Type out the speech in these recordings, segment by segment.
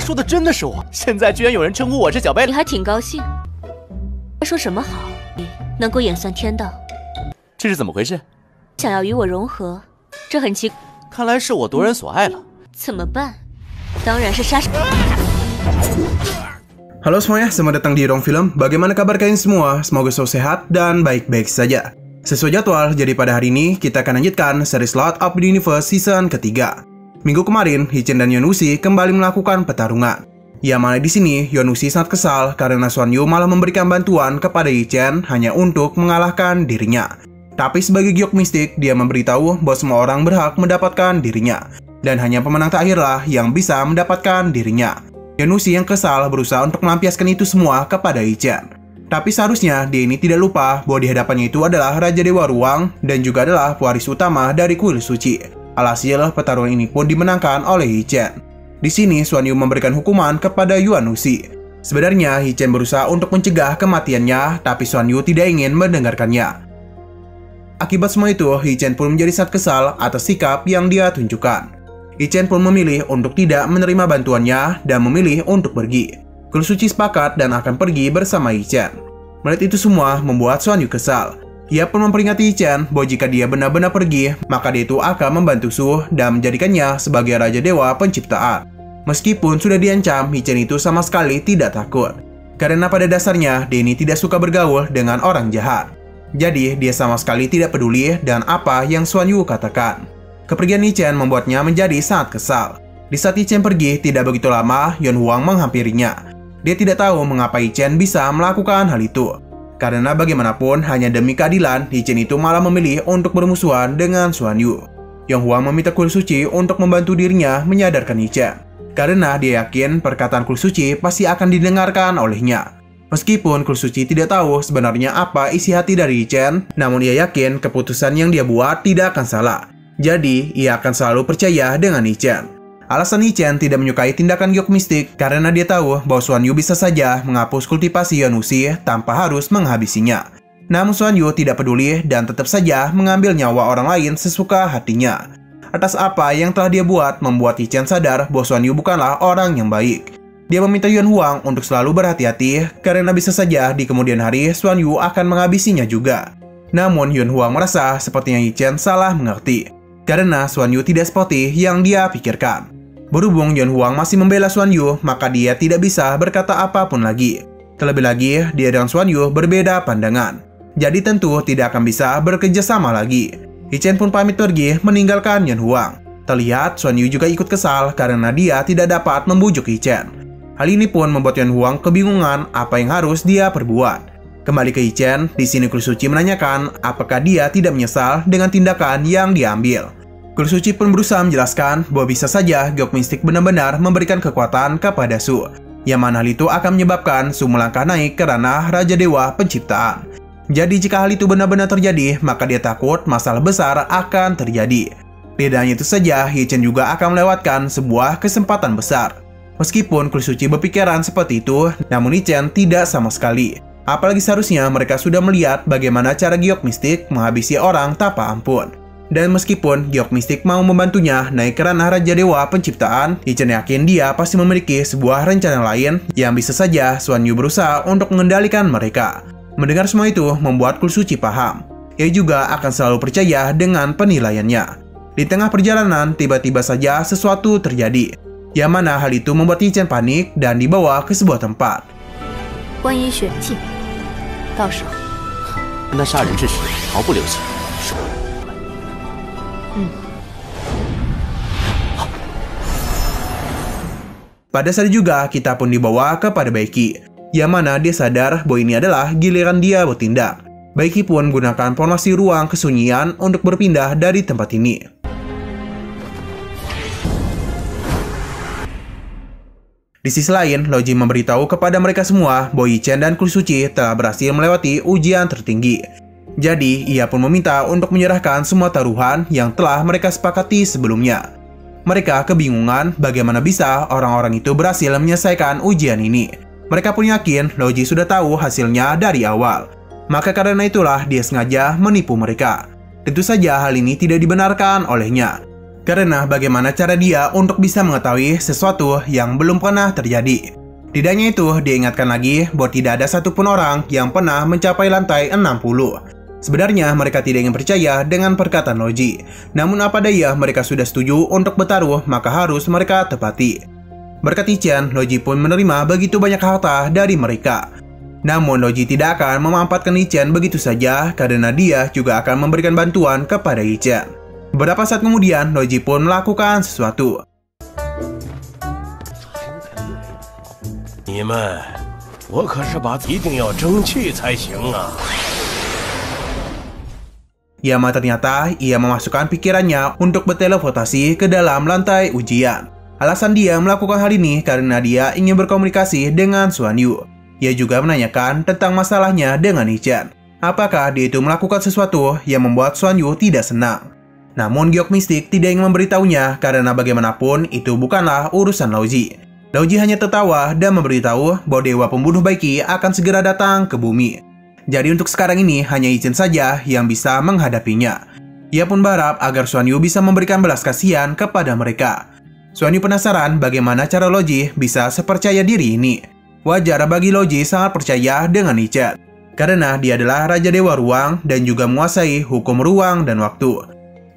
说的真的是我，现在居然有人称呼我是小白脸，你还挺高兴？该说什么好？你能够演算天道，这是怎么回事？想要与我融合，这很奇怪。看来是我夺人所爱了。怎么办？当然是杀手。 Halo semuanya, selamat datang di Rong Film. Bagaimana kabar kalian semua? Semoga selalu sehat dan baik-baik saja. Sesuai jadwal, jadi pada hari ini kita akan lanjutkan series Lord of the Universe season ketiga. Minggu kemarin, Hichen dan Yonusi kembali melakukan pertarungan. Ya mana di sini Yonusi sangat kesal karena Xuan Yu malah memberikan bantuan kepada Hichen hanya untuk mengalahkan dirinya. Tapi sebagai giok mistik, dia memberitahu bahwa semua orang berhak mendapatkan dirinya. Dan hanya pemenang terakhirlah yang bisa mendapatkan dirinya. Yonusi yang kesal berusaha untuk melampiaskan itu semua kepada Hichen. Tapi seharusnya dia ini tidak lupa bahwa di hadapannya itu adalah Raja Dewa Ruang dan juga adalah pewaris utama dari kuil suci. Alhasil pertarungan ini pun dimenangkan oleh Hichen. Di sini Xuan Yu memberikan hukuman kepada Yonusi. Sebenarnya Hichen berusaha untuk mencegah kematiannya, tapi Xuan Yu tidak ingin mendengarkannya. Akibat semua itu, Hichen pun menjadi sangat kesal atas sikap yang dia tunjukkan. Hichen pun memilih untuk tidak menerima bantuannya dan memilih untuk pergi. Kuil suci sepakat dan akan pergi bersama Hichen. Melihat itu semua membuat Xuan Yu kesal. Ia pun memperingati Hichen bahwa jika dia benar-benar pergi, maka dia itu akan membantu Su dan menjadikannya sebagai Raja Dewa Penciptaan. Meskipun sudah diancam, Hichen itu sama sekali tidak takut. Karena pada dasarnya, dia ini tidak suka bergaul dengan orang jahat. Jadi, dia sama sekali tidak peduli dengan apa yang Xuan Yu katakan. Kepergian Hichen membuatnya menjadi sangat kesal. Di saat Hichen pergi, tidak begitu lama, Yon Huang menghampirinya. Dia tidak tahu mengapa Hichen bisa melakukan hal itu. Karena bagaimanapun, hanya demi keadilan, Hichen itu malah memilih untuk bermusuhan dengan Xuan Yu. Yon Huang meminta kuil suci untuk membantu dirinya menyadarkan Hichen. Karena dia yakin perkataan kuil suci pasti akan didengarkan olehnya. Meskipun kuil suci tidak tahu sebenarnya apa isi hati dari Hichen, namun ia yakin keputusan yang dia buat tidak akan salah. Jadi, ia akan selalu percaya dengan Hichen. Alasan Hichen tidak menyukai tindakan giok mistik karena dia tahu bahwa Xuan Yu bisa saja menghapus kultivasi Yonusi tanpa harus menghabisinya. Namun Xuan Yu tidak peduli dan tetap saja mengambil nyawa orang lain sesuka hatinya. Atas apa yang telah dia buat membuat Hichen sadar bahwa Xuan Yu bukanlah orang yang baik. Dia meminta Yon Huang untuk selalu berhati-hati karena bisa saja di kemudian hari Xuan Yu akan menghabisinya juga. Namun Yon Huang merasa sepertinya Hichen salah mengerti. Karena Xuan Yu tidak seperti yang dia pikirkan. Berhubung Yon Huang masih membela Xuan Yu, maka dia tidak bisa berkata apapun lagi. Terlebih lagi, dia dan Xuan Yu berbeda pandangan. Jadi tentu tidak akan bisa bekerja sama lagi. Hichen pun pamit pergi meninggalkan Yon Huang. Terlihat Xuan Yu juga ikut kesal karena dia tidak dapat membujuk Hichen. Hal ini pun membuat Yon Huang kebingungan apa yang harus dia perbuat. Kembali ke Hichen, di sini kuil suci menanyakan apakah dia tidak menyesal dengan tindakan yang diambil. Kuil suci pun berusaha menjelaskan bahwa bisa saja giok mistik benar-benar memberikan kekuatan kepada Su, yang mana hal itu akan menyebabkan Su melangkah naik ke ranah Raja Dewa Penciptaan. Jadi jika hal itu benar-benar terjadi, maka dia takut masalah besar akan terjadi. Tidak hanya itu saja, Hichen juga akan melewatkan sebuah kesempatan besar. Meskipun kuil suci berpikiran seperti itu, namun Hichen tidak sama sekali. Apalagi seharusnya mereka sudah melihat bagaimana cara giok mistik menghabisi orang tanpa ampun. Dan meskipun giok mistik mau membantunya naik ke ranah Raja Dewa Penciptaan, Hichen yakin dia pasti memiliki sebuah rencana lain yang bisa saja Xuan Yu berusaha untuk mengendalikan mereka. Mendengar semua itu membuat kuil suci paham. Ia juga akan selalu percaya dengan penilaiannya. Di tengah perjalanan, tiba-tiba saja sesuatu terjadi. Yang mana hal itu membuat Hichen panik dan dibawa ke sebuah tempat. 观音血镜，到手。跟他杀人之时毫不留情。Pada saat juga kita pun dibawa kepada Baiki, yang mana dia sadar bahwa ini adalah giliran dia bertindak. Baiki pun menggunakan formasi ruang kesunyian untuk berpindah dari tempat ini. Di sisi lain, Loji memberitahu kepada mereka semua bahwa Hichen dan kuil suci telah berhasil melewati ujian tertinggi. Jadi, ia pun meminta untuk menyerahkan semua taruhan yang telah mereka sepakati sebelumnya. Mereka kebingungan bagaimana bisa orang-orang itu berhasil menyelesaikan ujian ini. Mereka pun yakin Loji sudah tahu hasilnya dari awal. Maka karena itulah dia sengaja menipu mereka. Tentu saja hal ini tidak dibenarkan olehnya. Karena bagaimana cara dia untuk bisa mengetahui sesuatu yang belum pernah terjadi. Tidak hanya itu, dia ingatkan lagi bahwa tidak ada satupun orang yang pernah mencapai lantai 60. Sebenarnya mereka tidak ingin percaya dengan perkataan Loji. Namun apa daya mereka sudah setuju untuk bertaruh, maka harus mereka tepati. Berkat Ichen, Loji pun menerima begitu banyak harta dari mereka. Namun Loji tidak akan memanfaatkan Ichen begitu saja karena dia juga akan memberikan bantuan kepada Ichen. Beberapa saat kemudian, Loji pun melakukan sesuatu. 你们，我可是把一定要争气才行啊！ Yama ternyata ia memasukkan pikirannya untuk berteleportasi ke dalam lantai ujian. Alasan dia melakukan hal ini karena dia ingin berkomunikasi dengan Xuan Yu. Ia juga menanyakan tentang masalahnya dengan Ichen. Apakah dia itu melakukan sesuatu yang membuat Xuan Yu tidak senang? Namun Giok Mistik tidak ingin memberitahunya karena bagaimanapun itu bukanlah urusan Laoji. Laoji hanya tertawa dan memberitahu bahwa Dewa Pembunuh Baiki akan segera datang ke bumi. Jadi untuk sekarang ini hanya Ichen saja yang bisa menghadapinya. Ia pun berharap agar Xuan Yu bisa memberikan belas kasihan kepada mereka. Xuan Yu penasaran bagaimana cara Loji bisa sepercaya diri ini. Wajar bagi Loji sangat percaya dengan Ichen, karena dia adalah Raja Dewa Ruang dan juga menguasai hukum ruang dan waktu.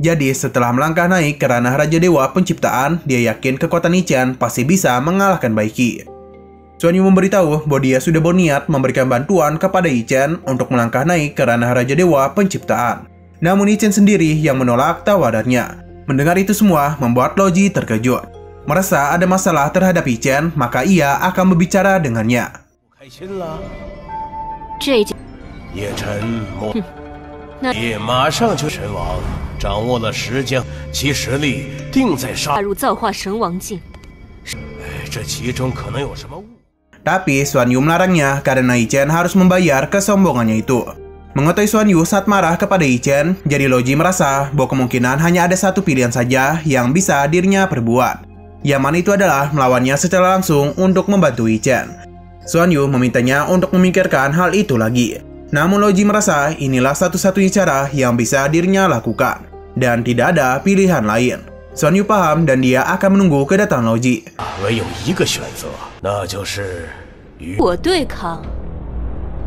Jadi setelah melangkah naik ke ranah Raja Dewa Penciptaan, dia yakin kekuatan Ichen pasti bisa mengalahkan Baiki. Xuan Yu memberitahu bahwa dia sudah berniat memberikan bantuan kepada Ichen untuk melangkah naik ke ranah Raja Dewa Penciptaan. Namun Ichen sendiri yang menolak tawarannya. Mendengar itu semua membuat Loji terkejut. Merasa ada masalah terhadap Ichen, maka ia akan berbicara dengannya. 开心了，这件叶晨莫，也马上就神王，掌握了时间，其实力定在杀。踏入造化神王境，这其中可能有什么误？ Tapi Xuan Yu melarangnya karena Ichen harus membayar kesombongannya itu. Mengetahui Xuan Yu saat marah kepada Ichen, jadi Loji merasa bahwa kemungkinan hanya ada satu pilihan saja yang bisa dirinya perbuat. Yang mana itu adalah melawannya secara langsung untuk membantu Ichen. Xuan Yu memintanya untuk memikirkan hal itu lagi. Namun Loji merasa inilah satu-satunya cara yang bisa dirinya lakukan. Dan tidak ada pilihan lain. Xuan Yu paham dan dia akan menunggu kedatangan Loji. 唯有一个选择，那就是与我对抗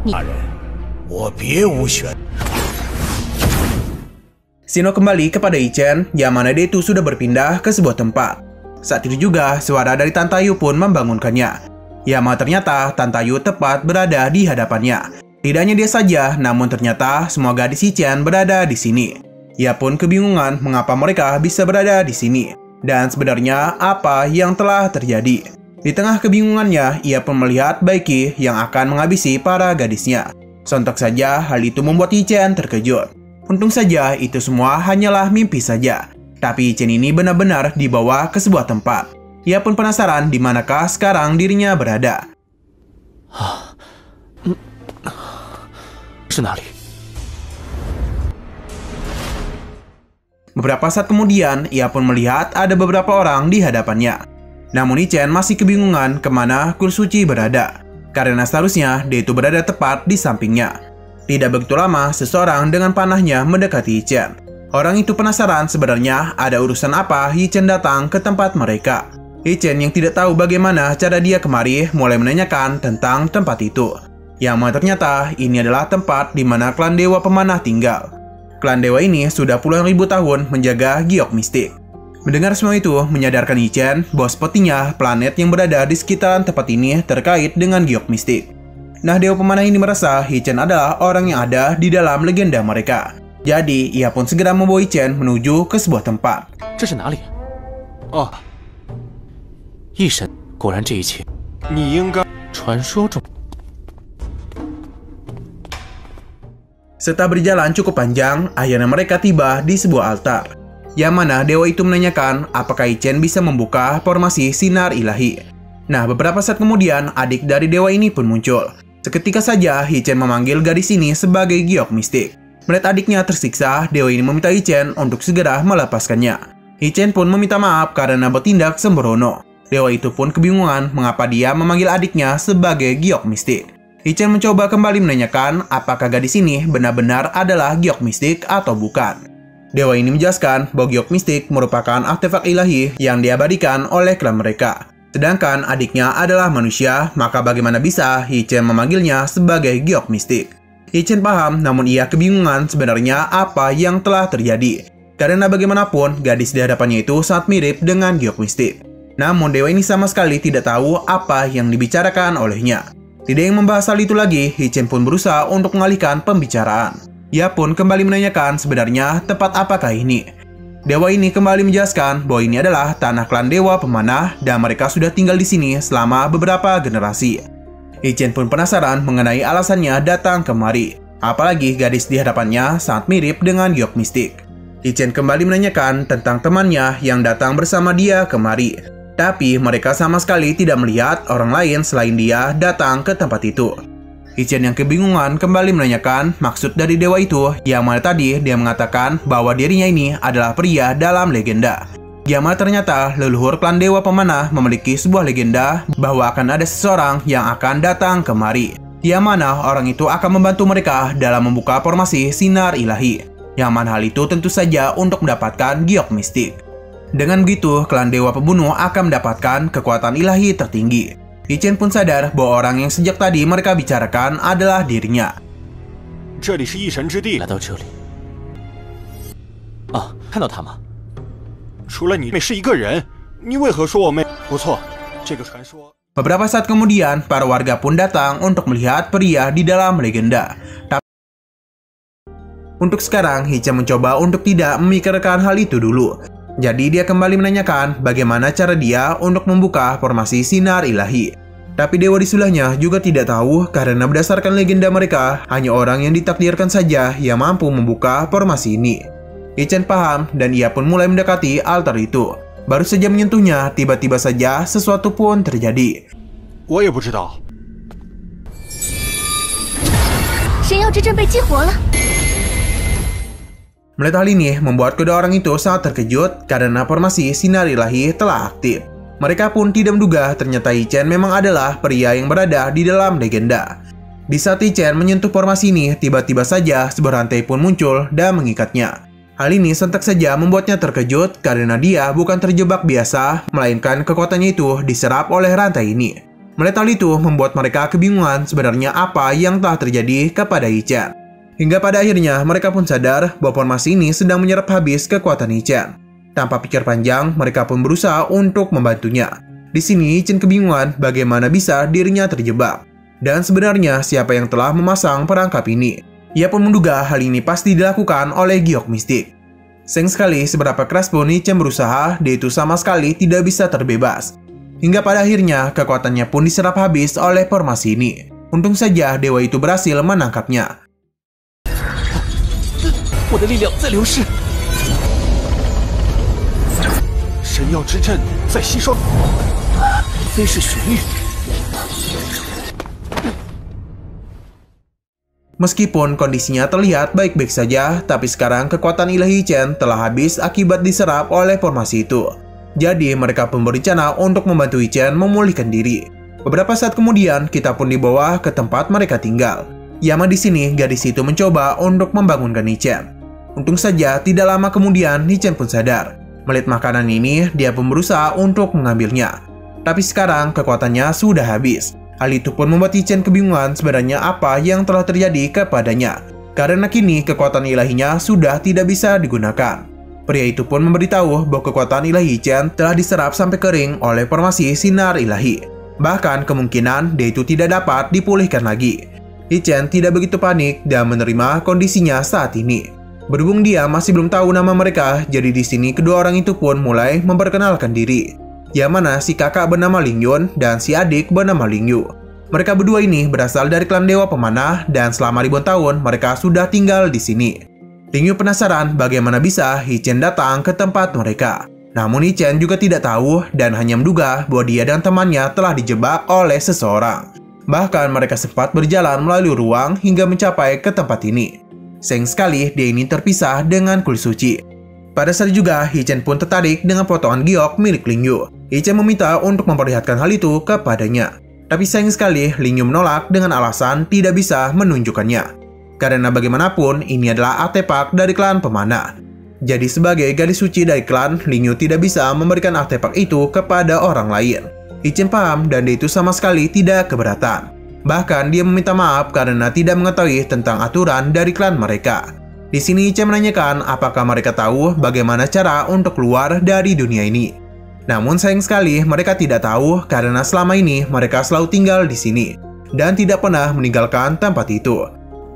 你。大人，我别无选。 Sino kembali kepada Ichen, yang mana dia itu sudah berpindah ke sebuah tempat. Saat itu juga, suara dari Tantayu pun membangunkannya. Yang mana ternyata Tantayu tepat berada di hadapannya. Tidak hanya dia saja, namun ternyata semua gadis Ichen berada di sini. Ia pun kebingungan mengapa mereka bisa berada di sini. Dan sebenarnya apa yang telah terjadi. Di tengah kebingungannya, ia pun melihat Baiki yang akan menghabisi para gadisnya. Sontak saja hal itu membuat Ichen terkejut. Untung saja itu semua hanyalah mimpi saja. Tapi Ichen ini benar-benar dibawa ke sebuah tempat. Ia pun penasaran di manakah sekarang dirinya berada. 是哪里？ Beberapa saat kemudian, ia pun melihat ada beberapa orang di hadapannya. Namun Ichen masih kebingungan kemana Kursuci berada. Karena seharusnya dia itu berada tepat di sampingnya. Tidak begitu lama, seseorang dengan panahnya mendekati Ichen. Orang itu penasaran sebenarnya ada urusan apa Ichen datang ke tempat mereka. Ichen yang tidak tahu bagaimana cara dia kemari mulai menanyakan tentang tempat itu. Yang mana ternyata ini adalah tempat di mana klan Dewa Pemanah tinggal. Klan Dewa ini sudah puluhan ribu tahun menjaga Giok Mistik. Mendengar semua itu menyadarkan Ichen bahwa sepertinya planet yang berada di sekitaran tempat ini terkait dengan Giok Mistik. Nah, Dewa Pemanah ini merasa Ichen adalah orang yang ada di dalam legenda mereka. Jadi, ia pun segera membawa Ichen menuju ke sebuah tempat. 这是哪里？哦，一神，果然这一切，你应该传说中。 Setelah berjalan cukup panjang, akhirnya mereka tiba di sebuah altar. Yang mana dewa itu menanyakan apakah Ichen bisa membuka formasi sinar ilahi. Nah, beberapa saat kemudian adik dari dewa ini pun muncul. Seketika saja Ichen memanggil gadis ini sebagai Giok Mistik. Melihat adiknya tersiksa, dewa ini meminta Ichen untuk segera melepaskannya. Ichen pun meminta maaf karena bertindak sembrono. Dewa itu pun kebingungan mengapa dia memanggil adiknya sebagai Giok Mistik. Ichen mencoba kembali menanyakan apakah gadis ini benar-benar adalah Giok Mistik atau bukan. Dewa ini menjelaskan bahwa giok mistik merupakan artefak ilahi yang diabadikan oleh klan mereka. Sedangkan adiknya adalah manusia, maka bagaimana bisa Hichen memanggilnya sebagai giok mistik? Hichen paham, namun ia kebingungan sebenarnya apa yang telah terjadi. Karena bagaimanapun, gadis di hadapannya itu sangat mirip dengan giok mistik. Namun dewa ini sama sekali tidak tahu apa yang dibicarakan olehnya. Tidak yang membahas hal itu lagi, Hichen pun berusaha untuk mengalihkan pembicaraan. Ia pun kembali menanyakan sebenarnya tempat apakah ini. Dewa ini kembali menjelaskan bahwa ini adalah tanah klan Dewa Pemanah dan mereka sudah tinggal di sini selama beberapa generasi. Hichen pun penasaran mengenai alasannya datang kemari. Apalagi gadis di hadapannya sangat mirip dengan giok mistik. Hichen kembali menanyakan tentang temannya yang datang bersama dia kemari. Tapi mereka sama sekali tidak melihat orang lain selain dia datang ke tempat itu. Hichen yang kebingungan kembali menanyakan maksud dari dewa itu, yang mana tadi dia mengatakan bahwa dirinya ini adalah pria dalam legenda. Yang mana ternyata leluhur klan Dewa Pemanah memiliki sebuah legenda bahwa akan ada seseorang yang akan datang kemari. Yang mana orang itu akan membantu mereka dalam membuka formasi sinar ilahi. Yang mana hal itu tentu saja untuk mendapatkan giok mistik. Dengan begitu, klan Dewa Pembunuh akan mendapatkan kekuatan ilahi tertinggi. Hichen pun sadar bahwa orang yang sejak tadi mereka bicarakan adalah dirinya. 这里是一神之地，来到这里。啊，看到他吗？除了你妹是一个人，你为何说我妹？不错，这个传说。 Beberapa saat kemudian, para warga pun datang untuk melihat pria di dalam legenda. Untuk sekarang, Hichen mencoba untuk tidak memikirkan hal itu dulu. Jadi dia kembali menanyakan bagaimana cara dia untuk membuka formasi sinar ilahi. Tapi dewa di sebelahnya juga tidak tahu karena berdasarkan legenda mereka, hanya orang yang ditakdirkan saja yang mampu membuka formasi ini. Hichen paham dan ia pun mulai mendekati altar itu. Baru saja menyentuhnya, tiba-tiba saja sesuatu pun terjadi. 我也不知道。神妖之阵被激活了。 Melihat hal ini membuat kedua orang itu sangat terkejut karena formasi sinar ilahi telah aktif. Mereka pun tidak menduga ternyata Hichen memang adalah pria yang berada di dalam legenda. Di saat Hichen menyentuh formasi ini, tiba-tiba saja sebuah rantai pun muncul dan mengikatnya. Hal ini sontak saja membuatnya terkejut karena dia bukan terjebak biasa, melainkan kekuatannya itu diserap oleh rantai ini. Melihat hal itu membuat mereka kebingungan sebenarnya apa yang telah terjadi kepada Hichen. Hingga pada akhirnya mereka pun sadar bahwa formasi ini sedang menyerap habis kekuatan Hichen. Tanpa pikir panjang, mereka pun berusaha untuk membantunya. Di sini Hichen kebingungan bagaimana bisa dirinya terjebak. Dan sebenarnya siapa yang telah memasang perangkap ini? Ia pun menduga hal ini pasti dilakukan oleh giok mistik. Sayang sekali seberapa keras pun Hichen berusaha, dia itu sama sekali tidak bisa terbebas. Hingga pada akhirnya kekuatannya pun diserap habis oleh formasi ini. Untung saja dewa itu berhasil menangkapnya. 我的力量在流失，神妖之阵在吸收，飞逝玄域。 Meskipun kondisinya terlihat baik-baik saja, tapi sekarang kekuatan ilahi Hichen telah habis akibat diserap oleh formasi itu. Jadi mereka pun berencana untuk membantu Hichen memulihkan diri. Beberapa saat kemudian, kita pun dibawa ke tempat mereka tinggal. Yama di sini, gadis itu mencoba untuk membangunkan Hichen. Untung saja tidak lama kemudian Hichen pun sadar. Melihat makanan ini, dia pun berusaha untuk mengambilnya. Tapi sekarang kekuatannya sudah habis. Hal itu pun membuat Hichen kebingungan sebenarnya apa yang telah terjadi kepadanya. Karena kini kekuatan ilahinya sudah tidak bisa digunakan. Pria itu pun memberitahu bahwa kekuatan ilahi Hichen telah diserap sampai kering oleh formasi sinar ilahi. Bahkan kemungkinan dia itu tidak dapat dipulihkan lagi. Hichen tidak begitu panik dan menerima kondisinya saat ini. Berhubung dia masih belum tahu nama mereka, jadi di sini kedua orang itu pun mulai memperkenalkan diri. Yang mana si kakak bernama Ling Yun dan si adik bernama Ling Yu. Mereka berdua ini berasal dari klan Dewa Pemanah dan selama ribuan tahun mereka sudah tinggal di sini. Ling Yu penasaran bagaimana bisa Hichen datang ke tempat mereka. Namun Hichen juga tidak tahu dan hanya menduga bahwa dia dan temannya telah dijebak oleh seseorang. Bahkan mereka sempat berjalan melalui ruang hingga mencapai ke tempat ini. Sayang sekali dia ini terpisah dengan kulit suci. Pada saat juga Hichen pun tertarik dengan potongan giok milik Ling Yu. Hichen meminta untuk memperlihatkan hal itu kepadanya. Tapi sayang sekali Ling Yu menolak dengan alasan tidak bisa menunjukkannya. Karena bagaimanapun ini adalah artefak dari klan Pemanah. Jadi sebagai gadis suci dari klan, Lingyu tidak bisa memberikan artefak itu kepada orang lain. Ichen paham dan dia itu sama sekali tidak keberatan. Bahkan dia meminta maaf karena tidak mengetahui tentang aturan dari klan mereka. Di sini Ichen menanyakan apakah mereka tahu bagaimana cara untuk keluar dari dunia ini. Namun sayang sekali mereka tidak tahu karena selama ini mereka selalu tinggal di sini dan tidak pernah meninggalkan tempat itu.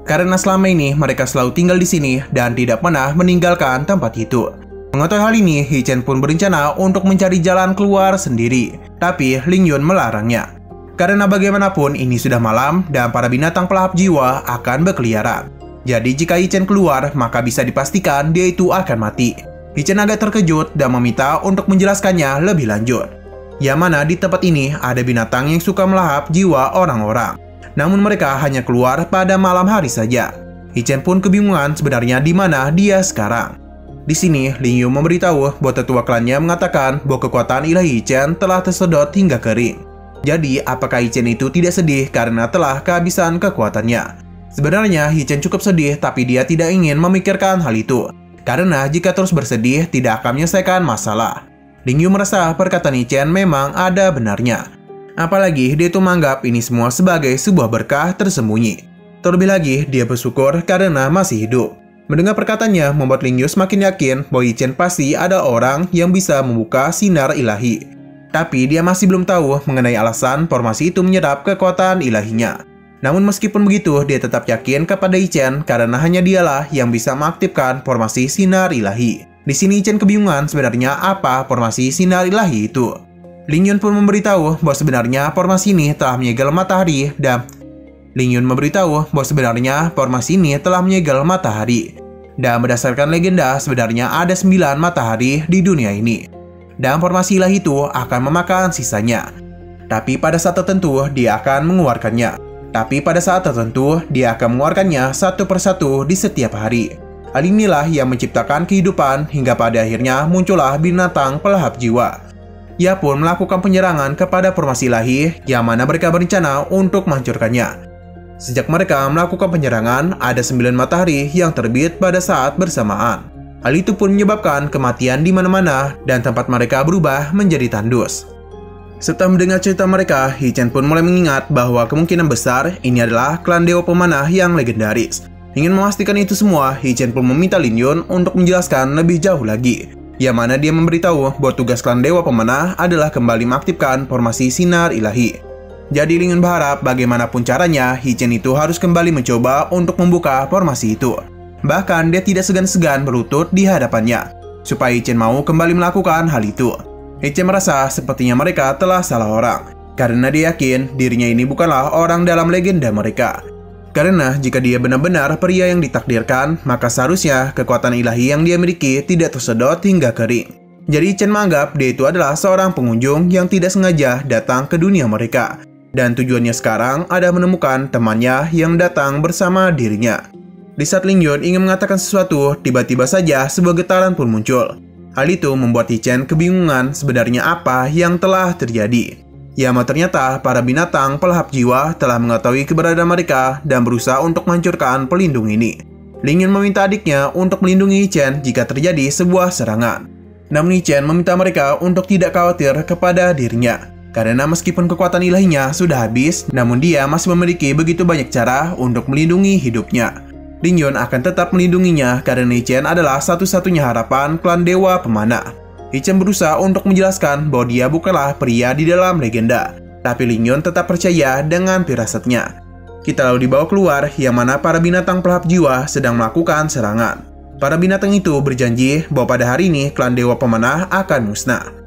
Karena selama ini mereka selalu tinggal di sini dan tidak pernah meninggalkan tempat itu. Mengetahui hal ini, Ichen pun berencana untuk mencari jalan keluar sendiri. Tapi Lingyun melarangnya. Karena bagaimanapun ini sudah malam dan para binatang pelahap jiwa akan berkeliaran. Jadi jika Ichen keluar, maka bisa dipastikan dia itu akan mati. Ichen agak terkejut dan meminta untuk menjelaskannya lebih lanjut. Yang mana di tempat ini ada binatang yang suka melahap jiwa orang-orang. Namun mereka hanya keluar pada malam hari saja. Ichen pun kebingungan sebenarnya di mana dia sekarang. Di sini, Lingyu memberitahu bahwa tetua klannya mengatakan bahwa kekuatan ilahi Ichen telah tersedot hingga kering. Jadi, apakah Ichen itu tidak sedih karena telah kehabisan kekuatannya? Sebenarnya, Ichen cukup sedih tapi dia tidak ingin memikirkan hal itu. Karena jika terus bersedih, tidak akan menyelesaikan masalah. Lingyu merasa perkataan Ichen memang ada benarnya. Apalagi dia itu menganggap ini semua sebagai sebuah berkah tersembunyi. Terlebih lagi, dia bersyukur karena masih hidup. Mendengar perkataannya membuat Lingyu semakin yakin bahwa Ichen pasti ada orang yang bisa membuka sinar ilahi. Tapi dia masih belum tahu mengenai alasan formasi itu menyerap kekuatan ilahinya. Namun meskipun begitu, dia tetap yakin kepada Ichen karena hanya dialah yang bisa mengaktifkan formasi sinar ilahi. Di sini Ichen kebingungan sebenarnya apa formasi sinar ilahi itu. Lingyun pun memberitahu bahwa sebenarnya formasi ini telah menyegel matahari dan berdasarkan legenda sebenarnya ada 9 matahari di dunia ini. Dan formasi ilahi itu akan memakan sisanya. Tapi pada saat tertentu dia akan mengeluarkannya satu persatu di setiap hari. Hal inilah yang menciptakan kehidupan hingga pada akhirnya muncullah binatang pelahap jiwa. Ia pun melakukan penyerangan kepada formasi ilahi yang mana mereka berencana untuk menghancurkannya. Sejak mereka melakukan penyerangan, ada 9 matahari yang terbit pada saat bersamaan. Hal itu pun menyebabkan kematian di mana-mana dan tempat mereka berubah menjadi tandus. Setelah mendengar cerita mereka, Ichen pun mulai mengingat bahwa kemungkinan besar ini adalah klan Dewa Pemanah yang legendaris. Ingin memastikan itu semua, Ichen pun meminta Lingyun untuk menjelaskan lebih jauh lagi. Yang mana dia memberitahu bahwa tugas klan Dewa Pemanah adalah kembali mengaktifkan formasi sinar ilahi. Jadi Lingyun berharap bagaimanapun caranya, Ichen itu harus kembali mencoba untuk membuka formasi itu. Bahkan dia tidak segan-segan berlutut di hadapannya, supaya Ichen mau kembali melakukan hal itu. Ichen merasa sepertinya mereka telah salah orang, karena dia yakin dirinya ini bukanlah orang dalam legenda mereka. Karena jika dia benar-benar pria yang ditakdirkan, maka seharusnya kekuatan ilahi yang dia miliki tidak tersedot hingga kering. Jadi Ichen menganggap dia itu adalah seorang pengunjung yang tidak sengaja datang ke dunia mereka. Dan tujuannya sekarang ada menemukan temannya yang datang bersama dirinya. Di saat Lingyun ingin mengatakan sesuatu, tiba-tiba saja sebuah getaran pun muncul. Hal itu membuat Ichen kebingungan sebenarnya apa yang telah terjadi. Ya, ternyata para binatang pelahap jiwa telah mengetahui keberadaan mereka dan berusaha untuk menghancurkan pelindung ini. Lingyun meminta adiknya untuk melindungi Ichen jika terjadi sebuah serangan. Namun Ichen meminta mereka untuk tidak khawatir kepada dirinya. Karena meskipun kekuatan ilahinya sudah habis, namun dia masih memiliki begitu banyak cara untuk melindungi hidupnya. Lingyun akan tetap melindunginya karena Ichen adalah satu-satunya harapan klan Dewa Pemanah. Ichen berusaha untuk menjelaskan bahwa dia bukanlah pria di dalam legenda, tapi Lingyun tetap percaya dengan firasatnya. Kita lalu dibawa keluar yang mana para binatang pelahap jiwa sedang melakukan serangan. Para binatang itu berjanji bahwa pada hari ini klan Dewa Pemanah akan musnah.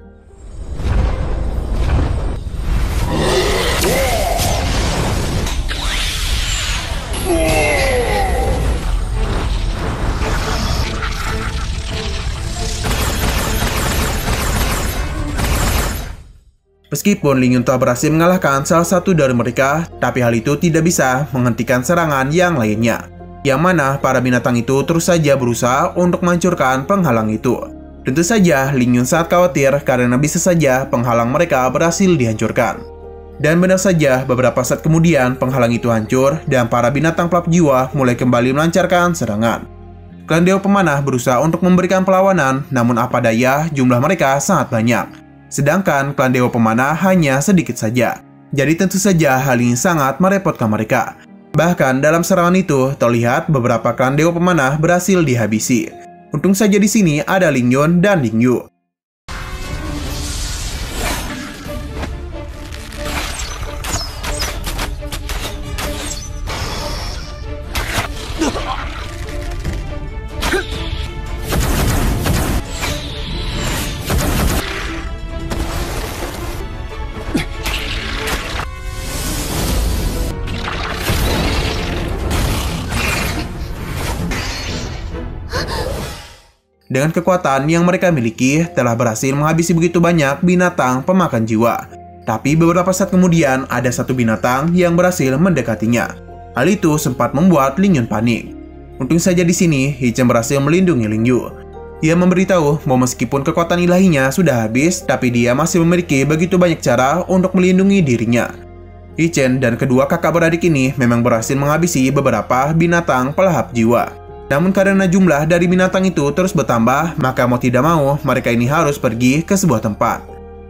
Meskipun Lingyun telah berhasil mengalahkan salah satu dari mereka, tapi hal itu tidak bisa menghentikan serangan yang lainnya. Yang mana para binatang itu terus saja berusaha untuk menghancurkan penghalang itu. Tentu saja Lingyun sangat khawatir karena bisa saja penghalang mereka berhasil dihancurkan. Dan benar saja beberapa saat kemudian penghalang itu hancur dan para binatang pelahap jiwa mulai kembali melancarkan serangan. Klan Dewa Pemanah berusaha untuk memberikan perlawanan, namun apa daya jumlah mereka sangat banyak. Sedangkan klan Dewa Pemanah hanya sedikit saja. Jadi tentu saja hal ini sangat merepotkan mereka. Bahkan dalam serangan itu terlihat beberapa klan Dewa Pemanah berhasil dihabisi. Untung saja di sini ada Ling Yun dan Ling Yu. Dengan kekuatan yang mereka miliki, telah berhasil menghabisi begitu banyak binatang pemakan jiwa. Tapi beberapa saat kemudian, ada satu binatang yang berhasil mendekatinya. Hal itu sempat membuat Ling Yun panik. Untung saja di sini, Yi Chen berhasil melindungi Ling Yu. Ia memberitahu bahwa meskipun kekuatan ilahinya sudah habis, tapi dia masih memiliki begitu banyak cara untuk melindungi dirinya. Yi Chen dan kedua kakak beradik ini memang berhasil menghabisi beberapa binatang pelahap jiwa. Namun karena jumlah dari binatang itu terus bertambah, maka mau tidak mau mereka ini harus pergi ke sebuah tempat.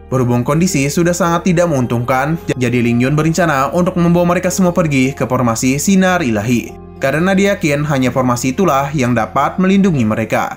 Berhubung kondisi sudah sangat tidak menguntungkan, jadi Ling Yun berencana untuk membawa mereka semua pergi ke formasi sinar ilahi. Karena dia yakin hanya formasi itulah yang dapat melindungi mereka.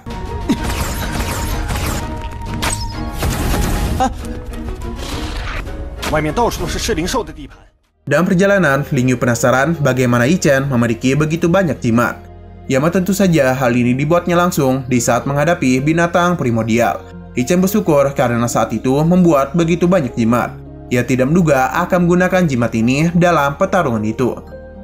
Dalam perjalanan, Ling Yu penasaran bagaimana Yi Chen memiliki begitu banyak jimat. Ya, tentu saja hal ini dibuatnya langsung di saat menghadapi binatang primordial. Yi Chen bersyukur karena saat itu membuat begitu banyak jimat. Ia tidak menduga akan menggunakan jimat ini dalam pertarungan itu.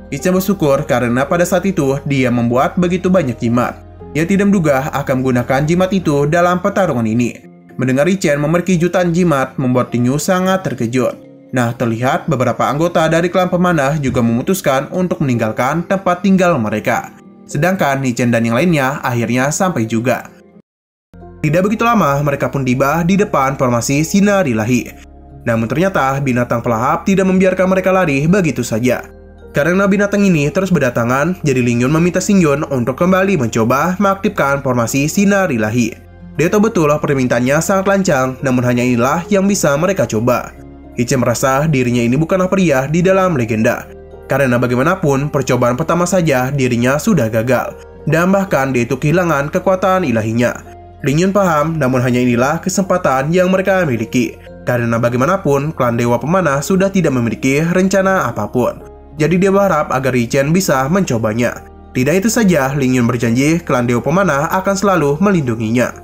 Yi Chen bersyukur karena pada saat itu dia membuat begitu banyak jimat. Ia tidak menduga akan menggunakan jimat itu dalam pertarungan ini. Mendengar Yi Chen memiliki jutaan jimat membuat Ling Yu sangat terkejut. Nah, terlihat beberapa anggota dari klan pemanah juga memutuskan untuk meninggalkan tempat tinggal mereka. Sedangkan Yi Chen dan yang lainnya akhirnya sampai juga. Tidak begitu lama, mereka pun tiba di depan formasi sinar ilahi. Namun ternyata binatang pelahap tidak membiarkan mereka lari begitu saja. Karena binatang ini terus berdatangan, jadi Ling Yun meminta Xing Yun untuk kembali mencoba mengaktifkan formasi sinar ilahi. Dia tahu betul permintaannya sangat lancang, namun hanya inilah yang bisa mereka coba. Yi Chen merasa dirinya ini bukanlah pria di dalam legenda. Karena bagaimanapun, percobaan pertama saja dirinya sudah gagal. Dan bahkan dia itu kehilangan kekuatan ilahinya. Ling Yun paham, namun hanya inilah kesempatan yang mereka miliki. Karena bagaimanapun, klan Dewa Pemanah sudah tidak memiliki rencana apapun. Jadi dia berharap agar Yi Chen bisa mencobanya. Tidak itu saja, Ling Yun berjanji klan Dewa Pemanah akan selalu melindunginya.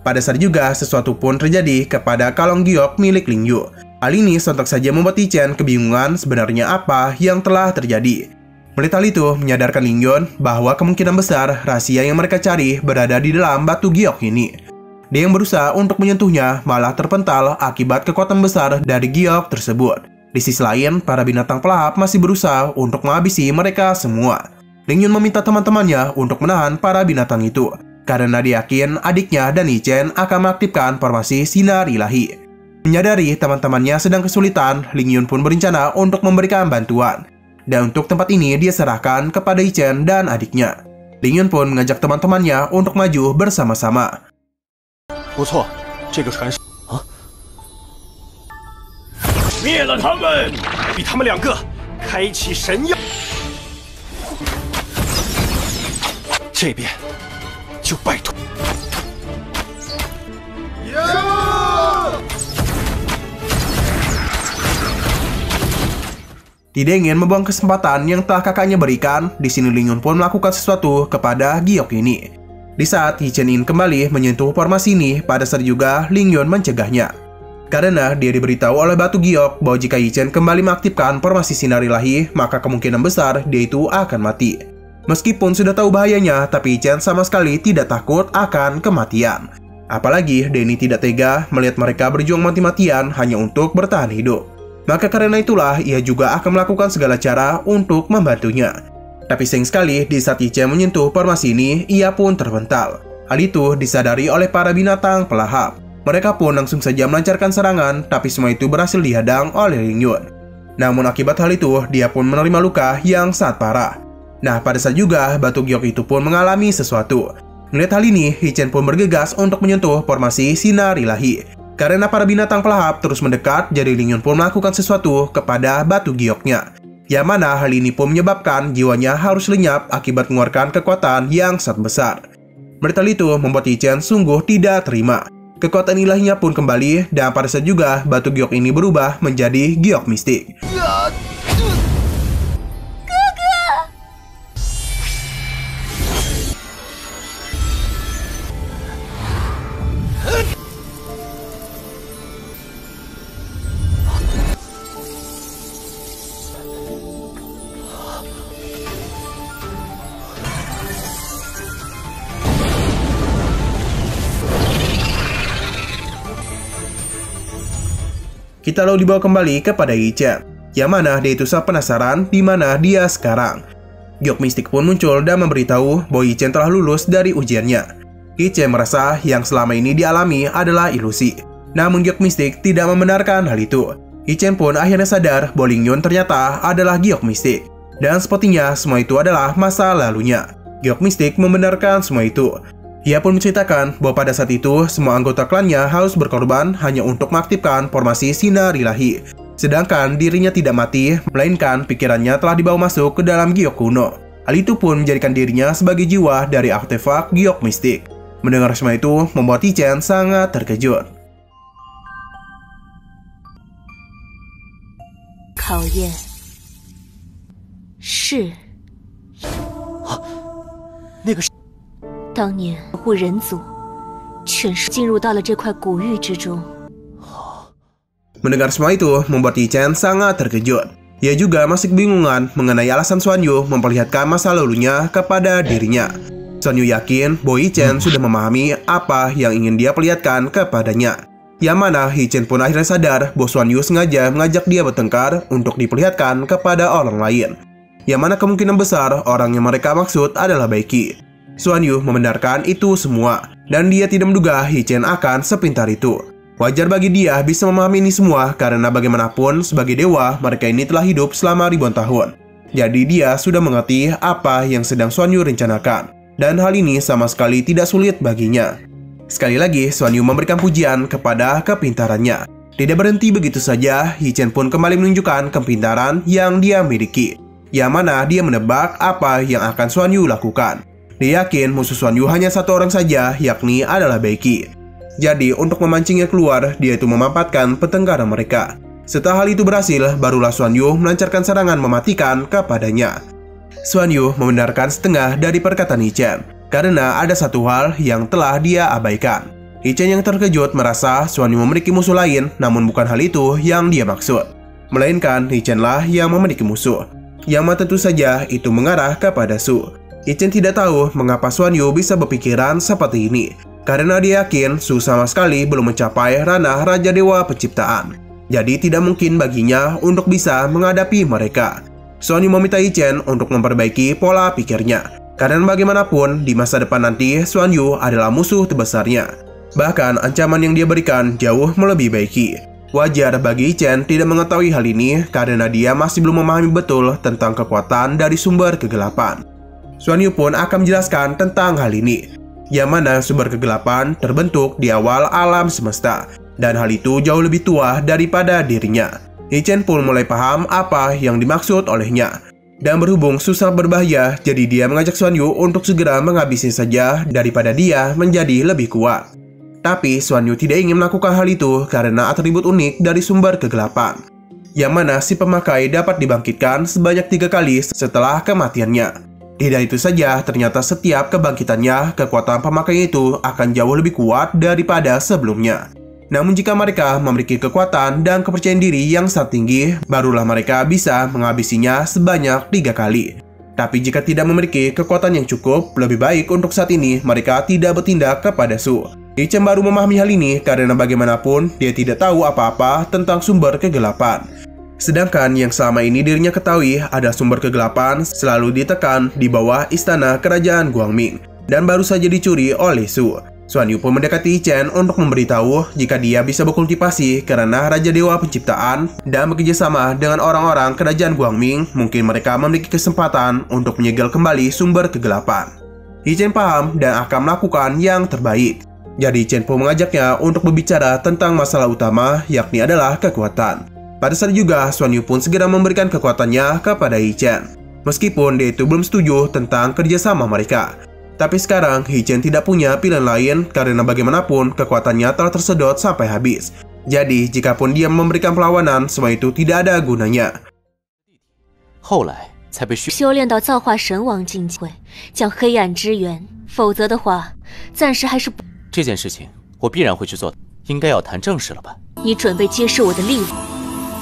Pada saat juga, sesuatu pun terjadi kepada kalung giok milik Ling Yu. Hal ini sontak saja membuat Yi Chen kebingungan sebenarnya apa yang telah terjadi. Melihat hal itu menyadarkan Ling Yun bahwa kemungkinan besar rahasia yang mereka cari berada di dalam batu giok ini. Dia yang berusaha untuk menyentuhnya malah terpental akibat kekuatan besar dari giok tersebut. Di sisi lain, para binatang pelahap masih berusaha untuk menghabisi mereka semua. Ling Yun meminta teman-temannya untuk menahan para binatang itu, karena dia yakin adiknya dan Yi Chen akan mengaktifkan formasi sinar ilahi. Menyadari teman-temannya sedang kesulitan, Ling Yun pun berencana untuk memberikan bantuan. Dan untuk tempat ini dia serahkan kepada Yi Chen dan adiknya. Ling Yun pun mengajak teman-temannya untuk maju bersama-sama. 不错，这个传说啊，灭了他们，比他们两个开启神药，这边就拜托。 Tidak ingin membuang kesempatan yang telah kakaknya berikan, di sini Ling Yun pun melakukan sesuatu kepada giok ini. Di saat Yi Chen ingin kembali menyentuh formasi ini, pada saat juga Ling Yun mencegahnya. Karena dia diberitahu oleh batu giok bahwa jika Yi Chen kembali mengaktifkan formasi sinar ilahi, maka kemungkinan besar dia itu akan mati. Meskipun sudah tahu bahayanya, tapi Yi Chen sama sekali tidak takut akan kematian. Apalagi Denny tidak tega melihat mereka berjuang mati-matian hanya untuk bertahan hidup. Maka karena itulah ia juga akan melakukan segala cara untuk membantunya. Tapi sayang sekali di saat Yi Chen menyentuh formasi ini, ia pun terpental. Hal itu disadari oleh para binatang pelahap. Mereka pun langsung saja melancarkan serangan, tapi semua itu berhasil dihadang oleh Ling Yun. Namun akibat hal itu, dia pun menerima luka yang sangat parah. Nah, pada saat juga batu giok itu pun mengalami sesuatu. Melihat hal ini, He Chen pun bergegas untuk menyentuh formasi sinar ilahi. Karena para binatang pelahap terus mendekat, jadi Ling Yun pun melakukan sesuatu kepada batu gioknya. Yang mana hal ini pun menyebabkan jiwanya harus lenyap akibat mengeluarkan kekuatan yang sangat besar. Melihat hal itu membuat He Chen sungguh tidak terima. Kekuatan ilahinya pun kembali, dan pada saat juga batu giok ini berubah menjadi giok mistik. Kita lalu dibawa kembali kepada He Chen, yang mana dia itu sangat penasaran di mana dia sekarang. Giok mistik pun muncul dan memberitahu bahwa He Chen telah lulus dari ujiannya. He Chen merasa yang selama ini dialami adalah ilusi. Namun giok mistik tidak membenarkan hal itu. He Chen pun akhirnya sadar bahwa Ling Yun ternyata adalah giok mistik. Dan sepertinya semua itu adalah masa lalunya. Giok mistik membenarkan semua itu. Ia pun menceritakan bahwa pada saat itu semua anggota klannya harus berkorban hanya untuk mengaktifkan formasi sinar ilahi. Sedangkan dirinya tidak mati, melainkan pikirannya telah dibawa masuk ke dalam giok kuno. Hal itu pun menjadikan dirinya sebagai jiwa dari artefak giok mistik. Mendengar semua itu membuat He Chen sangat terkejut. Kauyen是那个是当年保护人族，全是进入到了这块古域之中。 Mendengar semua itu membuat He Chen sangat terkejut. Ia juga masih kebingungan mengenai alasan Xuan Yu memperlihatkan masa lalunya kepada dirinya. Xuan Yu yakin bahwa He Chen sudah memahami apa yang ingin dia perlihatkan kepadanya. Yang mana He Chen pun akhirnya sadar bahwa Xuan Yu sengaja mengajak dia bertengkar untuk diperlihatkan kepada orang lain. Yang mana kemungkinan besar orang yang mereka maksud adalah Bai Qi. Xuan Yu membenarkan itu semua, dan dia tidak menduga He Chen akan sepintar itu. Wajar bagi dia bisa memahami ini semua karena bagaimanapun sebagai dewa mereka ini telah hidup selama ribuan tahun. Jadi dia sudah mengerti apa yang sedang Xuan Yu rencanakan, dan hal ini sama sekali tidak sulit baginya. Sekali lagi Xuan Yu memberikan pujian kepada kepintarannya. Tidak berhenti begitu saja, He Chen pun kembali menunjukkan kepintaran yang dia miliki, yang mana dia menebak apa yang akan Xuan Yu lakukan. Dia yakin musuh Xuan Yu hanya satu orang saja, yakni adalah Bai Qi. Jadi untuk memancingnya keluar, dia itu memanfaatkan pertengkaran mereka. Setelah hal itu berhasil, barulah Xuan Yu melancarkan serangan mematikan kepadanya. Xuan Yu membenarkan setengah dari perkataan He Chen, karena ada satu hal yang telah dia abaikan. He Chen yang terkejut merasa Xuan Yu memiliki musuh lain, namun bukan hal itu yang dia maksud. Melainkan He Chen lah yang memiliki musuh, yang tentu saja itu mengarah kepada Su. He Chen tidak tahu mengapa Xuan Yu bisa berpikiran seperti ini, karena dia yakin Su sama sekali belum mencapai ranah Raja Dewa Penciptaan. Jadi tidak mungkin baginya untuk bisa menghadapi mereka. Xuan Yu meminta He Chen untuk memperbaiki pola pikirnya, karena bagaimanapun di masa depan nanti Xuan Yu adalah musuh terbesarnya. Bahkan ancaman yang dia berikan jauh melebihi Bai Qi. Wajar bagi He Chen tidak mengetahui hal ini karena dia masih belum memahami betul tentang kekuatan dari sumber kegelapan. Xuan Yu pun akan menjelaskan tentang hal ini, yang mana sumber kegelapan terbentuk di awal alam semesta, dan hal itu jauh lebih tua daripada dirinya. He Chen pun mulai paham apa yang dimaksud olehnya, dan berhubung susah berbahaya, jadi dia mengajak Xuan Yu untuk segera menghabisi saja daripada dia menjadi lebih kuat. Tapi Xuan Yu tidak ingin melakukan hal itu karena atribut unik dari sumber kegelapan, yang mana si pemakai dapat dibangkitkan sebanyak 3 kali setelah kematiannya. Tidak itu saja, ternyata setiap kebangkitannya, kekuatan pemakai itu akan jauh lebih kuat daripada sebelumnya. Namun jika mereka memiliki kekuatan dan kepercayaan diri yang sangat tinggi, barulah mereka bisa menghabisinya sebanyak 3 kali. Tapi jika tidak memiliki kekuatan yang cukup, lebih baik untuk saat ini mereka tidak bertindak kepada Su. He Chen baru memahami hal ini karena bagaimanapun dia tidak tahu apa-apa tentang sumber kegelapan. Sedangkan yang selama ini dirinya ketahui ada sumber kegelapan selalu ditekan di bawah istana kerajaan Guangming dan baru saja dicuri oleh Su. Xuan Yu pun mendekati He Chen untuk memberitahu jika dia bisa berkultivasi karena Raja Dewa Penciptaan dan bekerjasama dengan orang-orang kerajaan Guangming, mungkin mereka memiliki kesempatan untuk menyegel kembali sumber kegelapan. Hi Chen paham dan akan melakukan yang terbaik. Jadi Chen pun mengajaknya untuk berbicara tentang masalah utama, yakni adalah kekuatan. Pada saat juga, Xuan Yu pun segera memberikan kekuatannya kepada Hi Chen. Meskipun dia itu belum setuju tentang kerjasama mereka. Tapi sekarang Hi Chen tidak punya pilihan lain karena bagaimanapun kekuatannya telah tersedot sampai habis. Jadi jikapun dia memberikan perlawanan, semua itu tidak ada gunanya. 后来才被修炼到造化神王境界，将黑暗之源，否则的话，暂时还是不。这件事情，我必然会去做的。应该要谈正事了吧？你准备接受我的利物？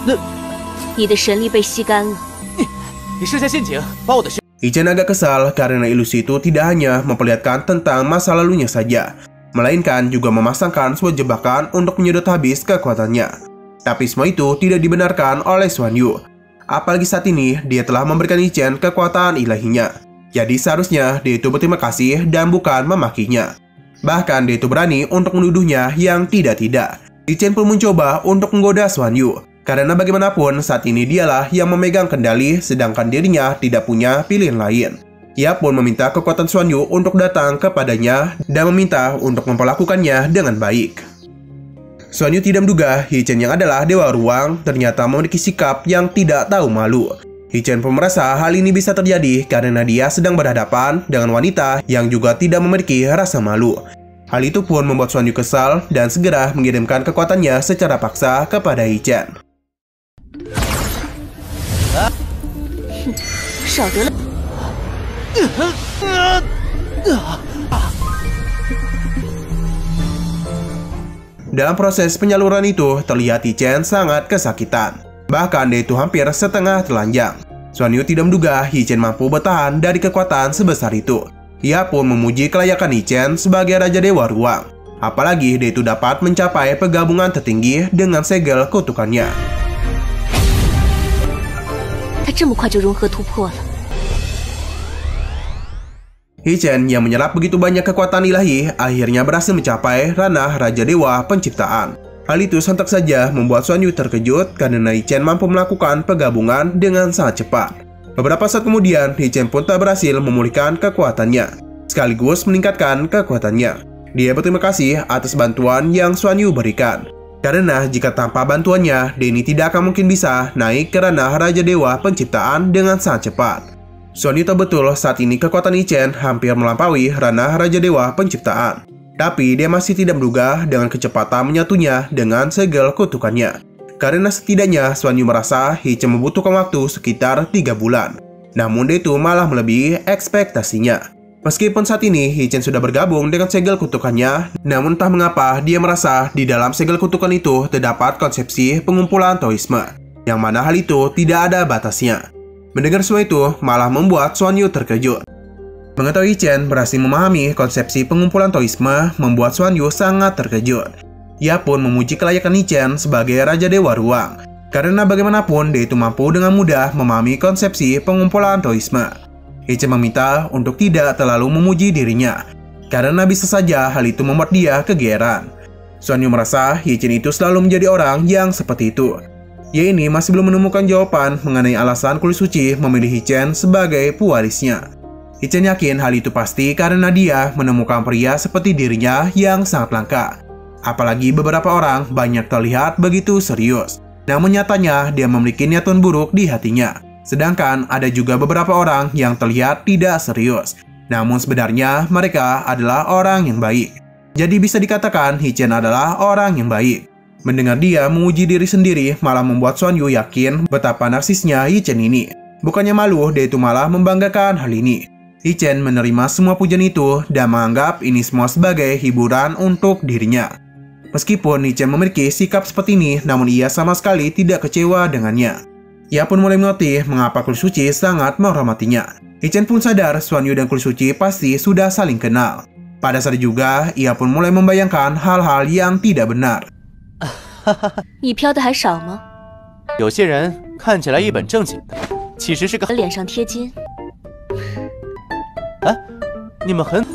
那你的神力被吸干了。你设下陷阱，把我的神。 Hi Chen agak kesal karena ilusi itu tidak hanya memperlihatkan tentang masa lalunya saja, melainkan juga memasangkan sebuah jebakan untuk menyedot habis kekuatannya. Tapi semua itu tidak dibenarkan oleh Xuan Yu. Apalagi saat ini dia telah memberikan Hi Chen kekuatan ilahinya. Jadi seharusnya dia itu berterima kasih dan bukan memakinya. Bahkan dia itu berani untuk menuduhnya yang tidak-tidak. Hi Chen pun mencoba untuk menggoda Xuan Yu. Karena bagaimanapun saat ini dialah yang memegang kendali sedangkan dirinya tidak punya pilihan lain. Ia pun meminta kekuatan Xuan Yu untuk datang kepadanya dan meminta untuk memperlakukannya dengan baik. Xuan Yu tidak menduga Hi Chen yang adalah Dewa Ruang ternyata memiliki sikap yang tidak tahu malu. Hi Chen pun merasa hal ini bisa terjadi karena dia sedang berhadapan dengan wanita yang juga tidak memiliki rasa malu. Hal itu pun membuat Xuan Yu kesal dan segera mengirimkan kekuatannya secara paksa kepada Hi Chen. 少得了。 Dalam proses penyaluran itu, terlihat Hi Chen sangat kesakitan. Bahkan dia itu hampir setengah telanjang. Xuan Yu tidak menduga Hi Chen mampu bertahan dari kekuatan sebesar itu. Ia pun memuji kelayakan Hi Chen sebagai Raja Dewa Ruang. Apalagi dia itu dapat mencapai penggabungan tertinggi dengan segel kutukannya. 他这么快就融合突破了。 Hi Chen yang menyerap begitu banyak kekuatan ilahi akhirnya berhasil mencapai ranah Raja Dewa Penciptaan. Hal itu sontak saja membuat Xuan Yu terkejut karena Hi Chen mampu melakukan penggabungan dengan sangat cepat. Beberapa saat kemudian, Hi Chen pun tak berhasil memulihkan kekuatannya, sekaligus meningkatkan kekuatannya. Dia berterima kasih atas bantuan yang Xuan Yu berikan. Karena jika tanpa bantuannya, Denny tidak akan mungkin bisa naik ke ranah Raja Dewa Penciptaan dengan sangat cepat. Xuan Yu tahu betul saat ini kekuatan Hi Chen hampir melampaui ranah Raja Dewa Penciptaan. Tapi dia masih tidak menduga dengan kecepatan menyatunya dengan segel kutukannya. Karena setidaknya Xuan Yu merasa Hi Chen membutuhkan waktu sekitar 3 bulan. Namun dia itu malah melebihi ekspektasinya. Meskipun saat ini Hi Chen sudah bergabung dengan segel kutukannya, namun entah mengapa dia merasa di dalam segel kutukan itu terdapat konsepsi pengumpulan Taoisme, yang mana hal itu tidak ada batasnya. Mendengar semua itu malah membuat Xuan Yu terkejut. Mengetahui Hi Chen berhasil memahami konsepsi pengumpulan Taoisme membuat Xuan Yu sangat terkejut. Ia pun memuji kelayakan Hi Chen sebagai Raja Dewa Ruang, karena bagaimanapun dia itu mampu dengan mudah memahami konsepsi pengumpulan Taoisme. Hi Chen meminta untuk tidak terlalu memuji dirinya, karena bisa saja hal itu membuat dia kegeeran. Xuan Yu merasa Hi Chen itu selalu menjadi orang yang seperti itu. Ia ini masih belum menemukan jawaban mengenai alasan kulit suci memilih Hi Chen sebagai pewarisnya. Hi Chen yakin hal itu pasti karena dia menemukan pria seperti dirinya yang sangat langka. Apalagi beberapa orang banyak terlihat begitu serius, namun nyatanya dia memiliki niatan buruk di hatinya. Sedangkan ada juga beberapa orang yang terlihat tidak serius, namun sebenarnya mereka adalah orang yang baik. Jadi bisa dikatakan Hi Chen adalah orang yang baik. Mendengar dia memuji diri sendiri malah membuat Xuan Yu yakin betapa narsisnya Hi Chen ini. Bukannya malu, dia itu malah membanggakan hal ini. Hi Chen menerima semua pujian itu dan menganggap ini semua sebagai hiburan untuk dirinya. Meskipun Hi Chen memiliki sikap seperti ini, namun ia sama sekali tidak kecewa dengannya. Ia pun mulai mengerti mengapa kulit suci sangat menghormatinya. Hi Chen pun sadar Xuan Yu dan kulit suci pasti sudah saling kenal. Pada saat juga, ia pun mulai membayangkan hal-hal yang tidak benar. 你飘的还少吗？有些人看起来一本正经的，其实是个……脸上贴金。啊，你们很……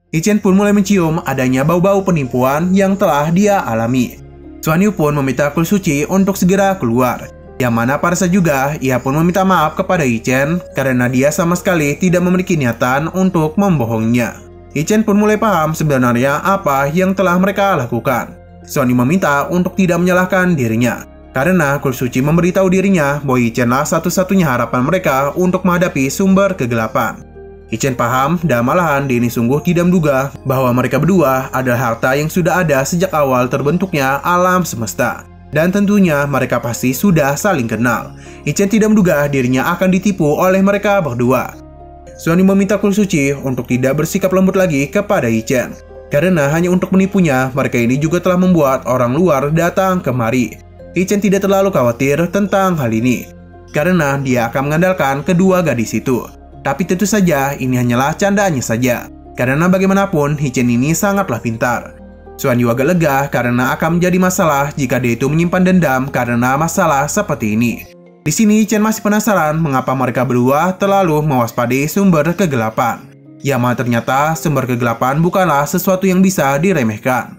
Hi Chen pun mulai mencium adanya bau-bau penipuan yang telah dia alami. Xuan Yu pun meminta kulit suci untuk segera keluar. Yang mana pada saat juga ia pun meminta maaf kepada Ichen karena dia sama sekali tidak memiliki niatan untuk membohonginya. Ichen pun mulai paham sebenarnya apa yang telah mereka lakukan. Xuan Yu meminta untuk tidak menyalahkan dirinya karena Kuil Suci memberitahu dirinya bahwa Ichenlah satu-satunya harapan mereka untuk menghadapi sumber kegelapan. Ichen paham dan malahan dia ini sungguh tidak menduga bahwa mereka berdua adalah harta yang sudah ada sejak awal terbentuknya alam semesta. Dan tentunya mereka pasti sudah saling kenal. Ichen tidak menduga dirinya akan ditipu oleh mereka berdua. Xuan Yu meminta Kuil Suci untuk tidak bersikap lembut lagi kepada Ichen. Karena hanya untuk menipunya, mereka ini juga telah membuat orang luar datang kemari. Ichen tidak terlalu khawatir tentang hal ini. Karena dia akan mengandalkan kedua gadis itu. Tapi tentu saja ini hanyalah candaannya saja. Karena bagaimanapun Ichen ini sangatlah pintar. Xuan Yu agak lega karena akan menjadi masalah jika dia itu menyimpan dendam karena masalah seperti ini. Di sini Ichen masih penasaran mengapa mereka berdua terlalu mewaspadai sumber kegelapan. Yang mana ternyata sumber kegelapan bukanlah sesuatu yang bisa diremehkan.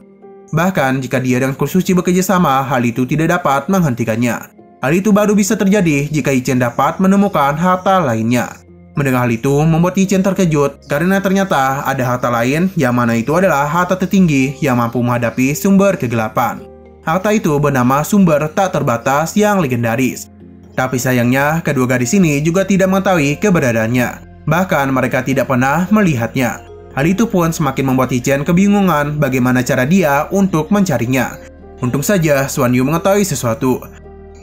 Bahkan jika dia dan Kuil Suci bekerja sama, hal itu tidak dapat menghentikannya. Hal itu baru bisa terjadi jika Ichen dapat menemukan harta lainnya. Mendengar hal itu membuat Ichen terkejut karena ternyata ada harta lain yang mana itu adalah harta tertinggi yang mampu menghadapi sumber kegelapan. Harta itu bernama sumber tak terbatas yang legendaris. Tapi sayangnya kedua gadis ini juga tidak mengetahui keberadaannya. Bahkan mereka tidak pernah melihatnya. Hal itu pun semakin membuat Ichen kebingungan bagaimana cara dia untuk mencarinya. Untung saja Xuan Yu mengetahui sesuatu.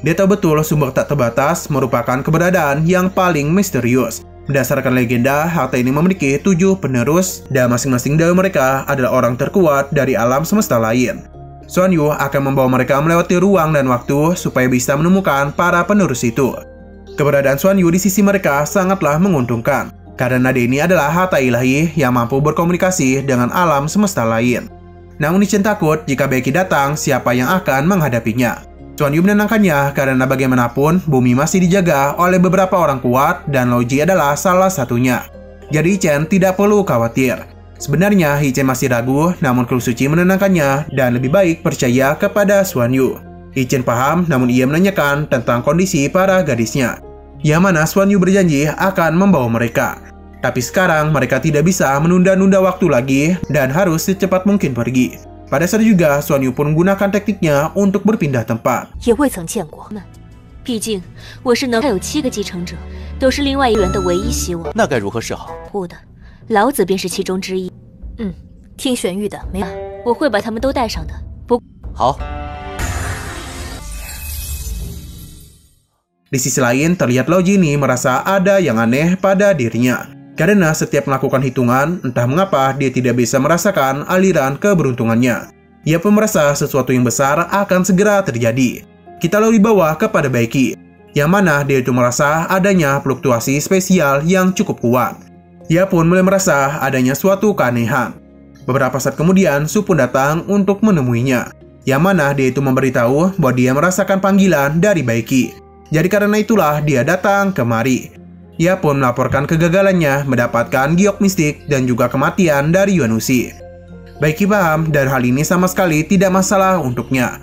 Dia tahu betul sumber tak terbatas merupakan keberadaan yang paling misterius. Berdasarkan legenda, harta ini memiliki 7 penerus dan masing-masing dari mereka adalah orang terkuat dari alam semesta lain. Xuan Yu akan membawa mereka melewati ruang dan waktu supaya bisa menemukan para penerus itu. Keberadaan Xuan Yu di sisi mereka sangatlah menguntungkan, karena dia ini adalah harta ilahi yang mampu berkomunikasi dengan alam semesta lain. Namun Ichen takut jika Becky datang, siapa yang akan menghadapinya. Xuan Yu menenangkannya karena bagaimanapun bumi masih dijaga oleh beberapa orang kuat dan Loji adalah salah satunya. Jadi Ichen tidak perlu khawatir. Sebenarnya Ichen masih ragu, namun Kuil Suci menenangkannya dan lebih baik percaya kepada Xuan Yu. Ichen paham, namun ia menanyakan tentang kondisi para gadisnya. Yang mana Xuan Yu berjanji akan membawa mereka. Tapi sekarang mereka tidak bisa menunda-nunda waktu lagi dan harus secepat mungkin pergi. Pada saat juga, Xuan Yu pun menggunakan tekniknya untuk berpindah tempat. 也未曾见过们，毕竟我是能还有7个继承者，都是另外一人的唯一希望。那该如何是好？护的，老子便是其中之一。听玄玉的，没，我会把他们都带上的。不，好。 Di sisi lain, terlihat Loji ini merasa ada yang aneh pada dirinya. Karena setiap melakukan hitungan, entah mengapa dia tidak bisa merasakan aliran keberuntungannya. Ia pun merasa sesuatu yang besar akan segera terjadi. Kita lalu dibawa kepada Becky, yang mana dia itu merasa adanya fluktuasi spesial yang cukup kuat. Ia pun mulai merasa adanya suatu keanehan. Beberapa saat kemudian, Su pun datang untuk menemuinya, yang mana dia itu memberitahu bahwa dia merasakan panggilan dari Becky. Jadi karena itulah dia datang kemari. Ia pun melaporkan kegagalannya mendapatkan giok mistik dan juga kematian dari Yuan Wuxi. Becky paham dan hal ini sama sekali tidak masalah untuknya.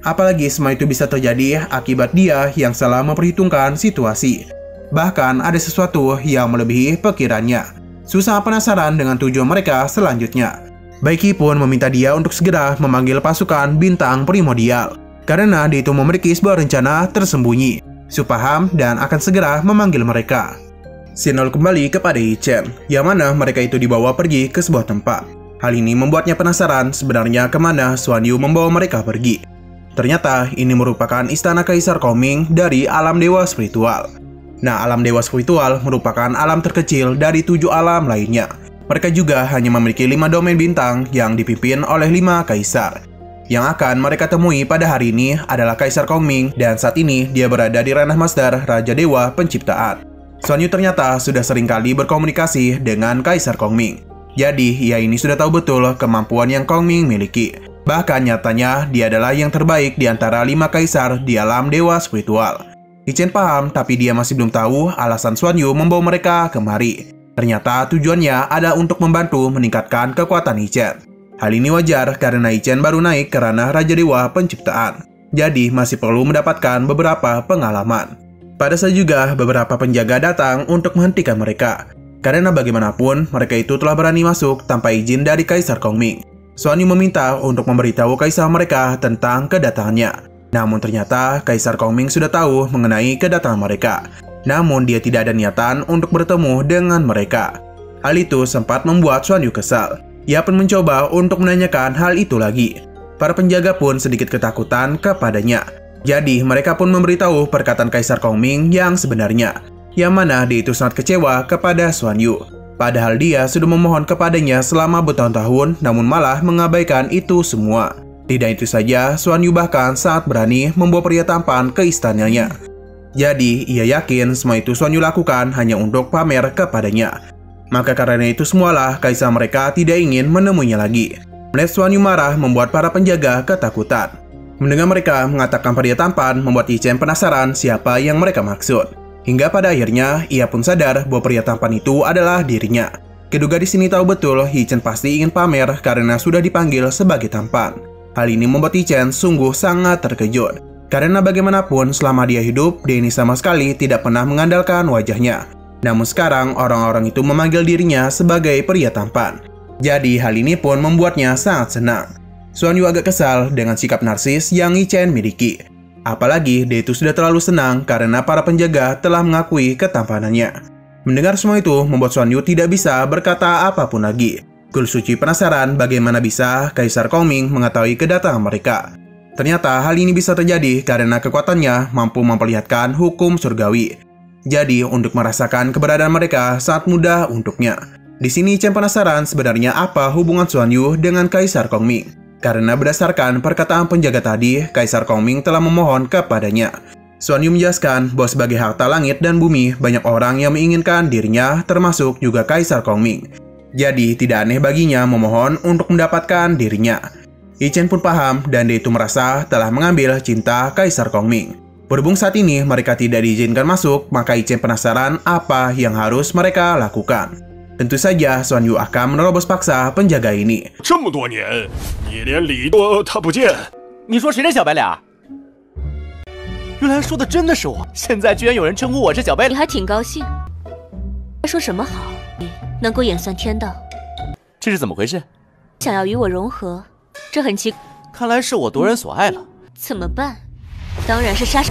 Apalagi semua itu bisa terjadi akibat dia yang salah memperhitungkan situasi. Bahkan ada sesuatu yang melebihi pikirannya. Su sangat penasaran dengan tujuan mereka selanjutnya. Becky pun meminta dia untuk segera memanggil pasukan bintang primordial. Karena dia itu memiliki sebuah rencana tersembunyi. Su paham dan akan segera memanggil mereka. Sinol kembali kepada Ichen, yang mana mereka itu dibawa pergi ke sebuah tempat. Hal ini membuatnya penasaran sebenarnya kemana Xuan Yu membawa mereka pergi. Ternyata ini merupakan istana Kaisar Kongming dari alam dewa spiritual. Nah, alam dewa spiritual merupakan alam terkecil dari 7 alam lainnya. Mereka juga hanya memiliki 5 domain bintang yang dipimpin oleh 5 kaisar. Yang akan mereka temui pada hari ini adalah Kaisar Kongming dan saat ini dia berada di ranah Master Raja Dewa Penciptaan. Xuan Yu ternyata sudah sering kali berkomunikasi dengan Kaisar Kongming. Jadi ia ini sudah tahu betul kemampuan yang Kongming miliki. Bahkan nyatanya dia adalah yang terbaik di antara 5 kaisar di alam dewa spiritual. Ichen paham tapi dia masih belum tahu alasan Xuan Yu membawa mereka kemari. Ternyata tujuannya adalah untuk membantu meningkatkan kekuatan Ichen. Hal ini wajar karena Ichen baru naik ke ranah Raja Dewa Penciptaan. jadi masih perlu mendapatkan beberapa pengalaman. Pada saat juga beberapa penjaga datang untuk menghentikan mereka, karena bagaimanapun mereka itu telah berani masuk tanpa izin dari Kaisar Kongming. Xuan Yu meminta untuk memberitahu kaisar mereka tentang kedatangannya. Namun ternyata Kaisar Kongming sudah tahu mengenai kedatangan mereka. Namun dia tidak ada niatan untuk bertemu dengan mereka. Hal itu sempat membuat Xuan Yu kesal. Ia pun mencoba untuk menanyakan hal itu lagi. Para penjaga pun sedikit ketakutan kepadanya. Jadi mereka pun memberitahu perkataan Kaisar Kongming yang sebenarnya, yang mana dia itu sangat kecewa kepada Xuan Yu. Padahal dia sudah memohon kepadanya selama bertahun-tahun, namun malah mengabaikan itu semua. Tidak itu saja, Xuan Yu bahkan sangat berani membawa pria tampan ke istananya. Jadi ia yakin semua itu Xuan Yu lakukan hanya untuk pamer kepadanya. Maka karena itu semualah kaisar mereka tidak ingin menemuinya lagi. Melihat Xuan Yu marah membuat para penjaga ketakutan. Mendengar mereka mengatakan pria tampan membuat Yi Chen penasaran siapa yang mereka maksud. Hingga pada akhirnya ia pun sadar bahwa pria tampan itu adalah dirinya. Kedua gadis ini tahu betul Yi Chen pasti ingin pamer karena sudah dipanggil sebagai tampan. Hal ini membuat Yi Chen sungguh sangat terkejut. Karena bagaimanapun selama dia hidup, dia ini sama sekali tidak pernah mengandalkan wajahnya. Namun sekarang orang-orang itu memanggil dirinya sebagai pria tampan. Jadi hal ini pun membuatnya sangat senang. Xuan Yu agak kesal dengan sikap narsis yang Yi Chen miliki. Apalagi dia itu sudah terlalu senang karena para penjaga telah mengakui ketampanannya. Mendengar semua itu membuat Xuan Yu tidak bisa berkata apapun lagi. Kul Suci penasaran bagaimana bisa Kaisar Kongming mengetahui kedatangan mereka. Ternyata hal ini bisa terjadi karena kekuatannya mampu memperlihatkan hukum surgawi. Jadi untuk merasakan keberadaan mereka sangat mudah untuknya. Di sini Chen penasaran sebenarnya apa hubungan Xuan Yu dengan Kaisar Kongming. Karena berdasarkan perkataan penjaga tadi, Kaisar Kongming telah memohon kepadanya. Xuan Yu menjelaskan bahwa sebagai harta langit dan bumi, banyak orang yang menginginkan dirinya, termasuk juga Kaisar Kongming. Jadi tidak aneh baginya memohon untuk mendapatkan dirinya. Yi Chen pun paham dan dia itu merasa telah mengambil cinta Kaisar Kongming. Berhubung saat ini mereka tidak diizinkan masuk, maka Yi Chen penasaran apa yang harus mereka lakukan. Tentu saja Xuan Yu akan menerobos paksa penjaga ini. 这么多年，你连礼多他不见。你说谁是小白脸？原来说的真的是我，现在居然有人称呼我是小白脸。你还挺高兴？该说什么好？你能够演算天道，这是怎么回事？想要与我融合，这很奇。看来是我夺人所爱了。怎么办？当然是杀。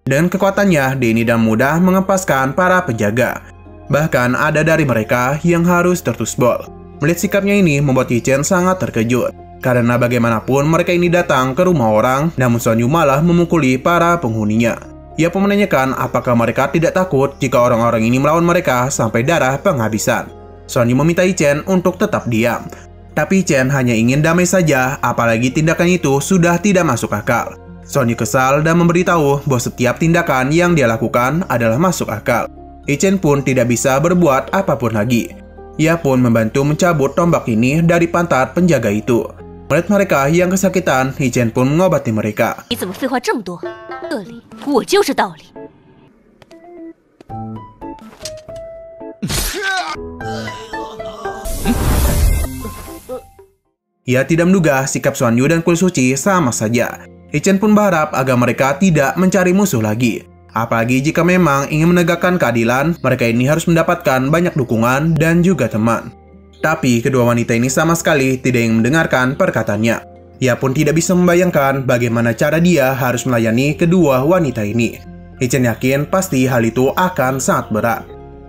Dan kekuatannya, dia ini dan mudah mengempaskan para penjaga. Bahkan ada dari mereka yang harus tertusbol. Melihat sikapnya ini membuat Yi Chen sangat terkejut. Karena bagaimanapun mereka ini datang ke rumah orang, namun Xuan Yu malah memukuli para penghuninya. Ia pun menanyakan apakah mereka tidak takut jika orang-orang ini melawan mereka sampai darah penghabisan. Xuan Yu meminta Yi Chen untuk tetap diam. Tapi Yi Chen hanya ingin damai saja, apalagi tindakan itu sudah tidak masuk akal. Xuan Yu kesal dan memberitahu bahwa setiap tindakan yang dia lakukan adalah masuk akal. Yi Chen pun tidak bisa berbuat apapun lagi. Ia pun membantu mencabut tombak ini dari pantat penjaga itu. Melihat mereka yang kesakitan, Yi Chen pun mengobati mereka. 你怎么废话这么多？这里我就是道理。 Ia tidak menduga sikap Xuan Yu dan Kul Suci sama saja. Yi Chen pun berharap agar mereka tidak mencari musuh lagi. Apalagi jika memang ingin menegakkan keadilan, mereka ini harus mendapatkan banyak dukungan dan juga teman. Tapi kedua wanita ini sama sekali tidak ingin mendengarkan perkataannya. Ia pun tidak bisa membayangkan bagaimana cara dia harus melayani kedua wanita ini. Yi Chen yakin pasti hal itu akan sangat berat.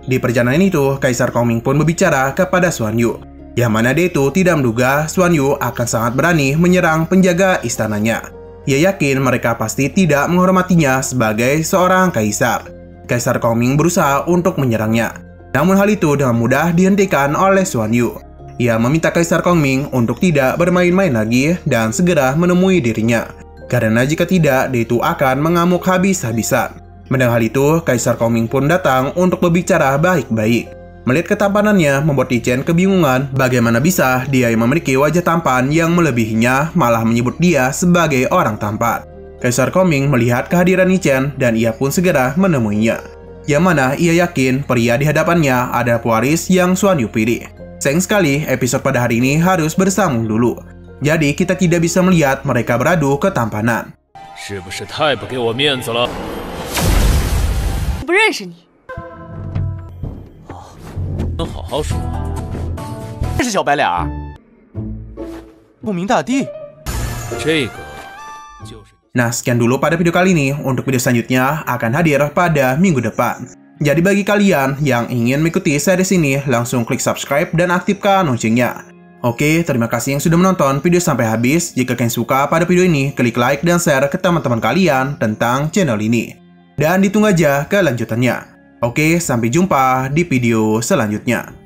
Di perjalanan itu, Kaisar Kongming pun berbicara kepada Xuan Yu. Yang mana dia itu tidak menduga Xuan Yu akan sangat berani menyerang penjaga istananya. Ia yakin mereka pasti tidak menghormatinya sebagai seorang kaisar. Kaisar Kongming berusaha untuk menyerangnya. Namun hal itu dengan mudah dihentikan oleh Xuan Yu. Ia meminta Kaisar Kongming untuk tidak bermain-main lagi dan segera menemui dirinya. Karena jika tidak, dia itu akan mengamuk habis-habisan. Mendengar hal itu, Kaisar Kongming pun datang untuk berbicara baik-baik. Melihat ketampanannya membuat Yi Chen kebingungan bagaimana bisa dia yang memiliki wajah tampan yang melebihinya malah menyebut dia sebagai orang tampan. Kaisar Kongming melihat kehadiran Yi Chen dan ia pun segera menemuinya. Yang mana ia yakin pria di hadapannya adalah pewaris yang Xuan Yu pilih. Sayang sekali episode pada hari ini harus bersambung dulu. Jadi kita tidak bisa melihat mereka beradu ketampanan. 是不是太不给我面子了？不认识你。能好好说。这是小白脸儿，不明大帝。这个就是。 Nah, sekian dulu pada video kali ini. Untuk video selanjutnya akan hadir pada minggu depan. Jadi bagi kalian yang ingin mengikuti series ini, langsung klik subscribe dan aktifkan loncengnya. Oke, terima kasih yang sudah menonton video sampai habis. Jika kalian suka pada video ini, klik like dan share ke teman-teman kalian tentang channel ini. Dan ditunggu aja kelanjutannya. Oke, sampai jumpa di video selanjutnya.